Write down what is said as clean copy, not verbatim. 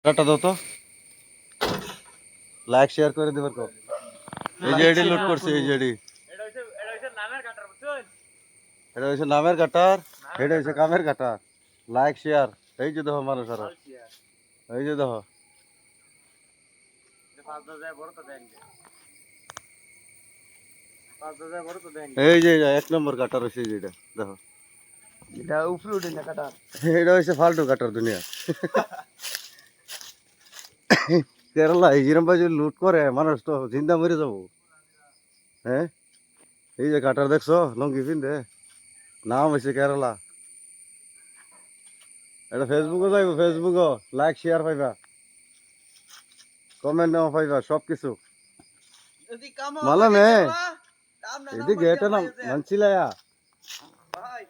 Tata দাও তো, like share করে দেবার কো। এই যে এডি লুট করছে, এই যে এডি এটা হচ্ছে নামের কাটার, এটা হচ্ছে কামের কাটার। লাইক শেয়ার, এই যে দেখো মানুষ আর এই যে দেখো এই যে এক নম্বর কাটার হচ্ছে যেটা দেখো, এটা উপরে উঠে না কাটা। এটা হচ্ছে ফালতু কাটার দুনিয়া। কেরালা এই যেরকম ভাবে যদি লুট করে মানুষ তো জিন্দা মরে যাবো। হ্যাঁ, এই যে কাটার দেখছো লঙ্গি পিন্ধে, নাম হয়েছে কেরালা। এটা ফেসবুকে যাইব, ফেসবুকও লাইক শেয়ার পাইবা, কমেন্ট নেওয়া পাইবা, সব কিছু যদি কাম মালাম। হয় হ্যাঁ, কাম না এদিকে এটা নাম মানছিলায়া। ভাই